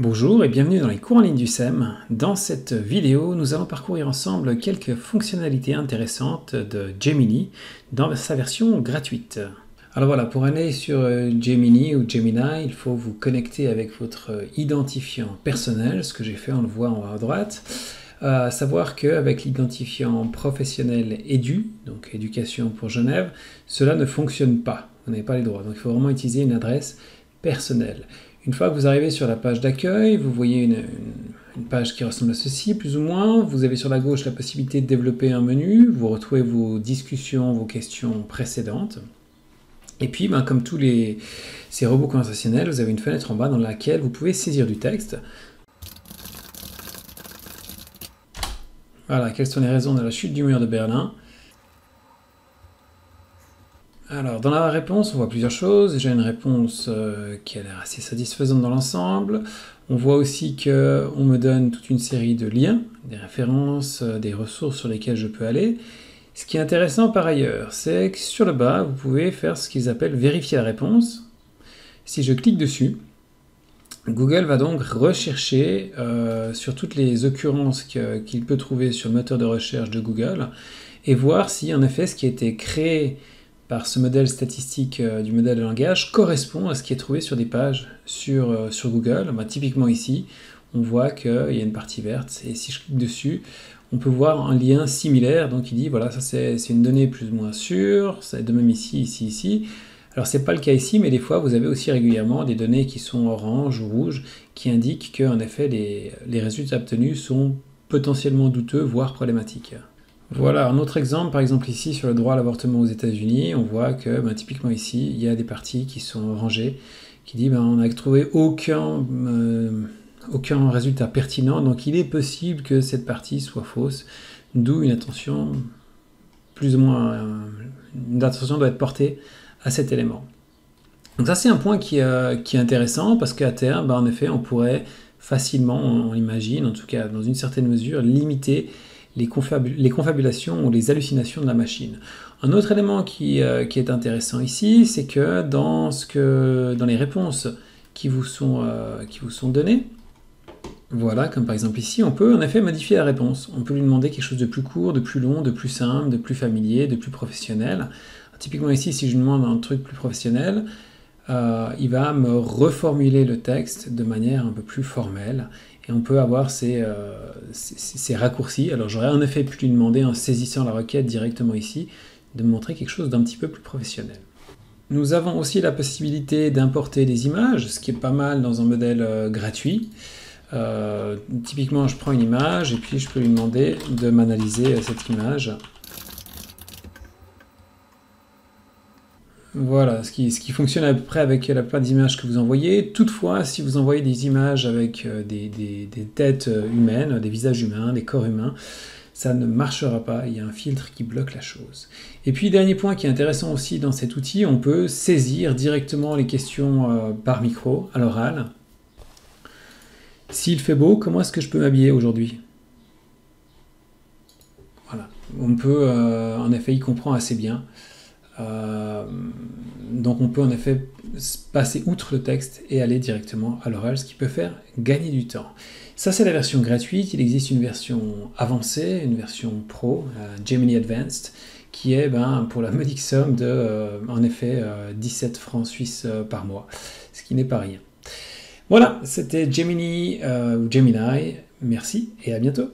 Bonjour et bienvenue dans les cours en ligne du SEM. Dans cette vidéo, nous allons parcourir ensemble quelques fonctionnalités intéressantes de Gemini dans sa version gratuite. Alors voilà, pour aller sur Gemini ou Gemini, il faut vous connecter avec votre identifiant personnel, ce que j'ai fait, on le voit en haut à droite. À savoir qu'avec l'identifiant professionnel Edu, donc éducation pour Genève, cela ne fonctionne pas, vous n'avez pas les droits, donc il faut vraiment utiliser une adresse personnelle. Une fois que vous arrivez sur la page d'accueil, vous voyez une page qui ressemble à ceci, plus ou moins. Vous avez sur la gauche la possibilité de développer un menu. Vous retrouvez vos discussions, vos questions précédentes. Et puis, comme tous ces robots conversationnels, vous avez une fenêtre en bas dans laquelle vous pouvez saisir du texte. Voilà, quelles sont les raisons de la chute du mur de Berlin? Alors, dans la réponse, on voit plusieurs choses. Déjà, une réponse qui a l'air assez satisfaisante dans l'ensemble. On voit aussi qu'on me donne toute une série de liens, des références, des ressources sur lesquelles je peux aller. Ce qui est intéressant par ailleurs, c'est que sur le bas, vous pouvez faire ce qu'ils appellent vérifier la réponse. Si je clique dessus, Google va donc rechercher sur toutes les occurrences qu'il peut trouver sur le moteur de recherche de Google et voir si en effet ce qui a été créé par ce modèle statistique du modèle de langage correspond à ce qui est trouvé sur des pages sur Google. Typiquement ici, on voit qu'il y a une partie verte et si je clique dessus, on peut voir un lien similaire. Donc il dit voilà, ça c'est une donnée plus ou moins sûre, c'est de même ici, ici, ici. Alors c'est pas le cas ici, mais des fois vous avez aussi régulièrement des données qui sont orange ou rouge qui indiquent qu'en effet les résultats obtenus sont potentiellement douteux, voire problématiques. Voilà, un autre exemple, par exemple ici sur le droit à l'avortement aux États-Unis, on voit que typiquement ici, il y a des parties qui sont rangées, qui dit on n'a trouvé aucun résultat pertinent, donc il est possible que cette partie soit fausse, d'où une attention, plus ou moins, une attention doit être portée à cet élément. Donc ça c'est un point qui est intéressant, parce qu'à terme, en effet, on pourrait facilement, on l'imagine, en tout cas dans une certaine mesure, limiter les confabulations ou les hallucinations de la machine. Un autre élément qui est intéressant ici, c'est que dans les réponses qui vous sont données, voilà, comme par exemple ici, on peut en effet modifier la réponse. On peut lui demander quelque chose de plus court, de plus long, de plus simple, de plus familier, de plus professionnel. Alors, typiquement ici, si je lui demande un truc plus professionnel, il va me reformuler le texte de manière un peu plus formelle. Et on peut avoir ces raccourcis. Alors j'aurais en effet pu lui demander, en saisissant la requête directement ici, de me montrer quelque chose d'un petit peu plus professionnel. Nous avons aussi la possibilité d'importer des images, ce qui est pas mal dans un modèle gratuit. Typiquement, je prends une image et puis je peux lui demander de m'analyser cette image. Voilà, ce qui fonctionne à peu près avec la plupart des images que vous envoyez. Toutefois, si vous envoyez des images avec des têtes humaines, des visages humains, des corps humains, ça ne marchera pas, il y a un filtre qui bloque la chose. Et puis, dernier point qui est intéressant aussi dans cet outil, on peut saisir directement les questions par micro, à l'oral. S'il fait beau, comment est-ce que je peux m'habiller aujourd'hui? Voilà, on peut, en effet, il comprend assez bien. Donc on peut en effet passer outre le texte et aller directement à l'oral, ce qui peut faire gagner du temps. Ça c'est la version gratuite, il existe une version avancée, une version pro, Gemini Advanced, qui est pour la modique somme de en effet 17 francs suisses par mois, ce qui n'est pas rien. Voilà, c'était Gemini ou Gemini, merci et à bientôt.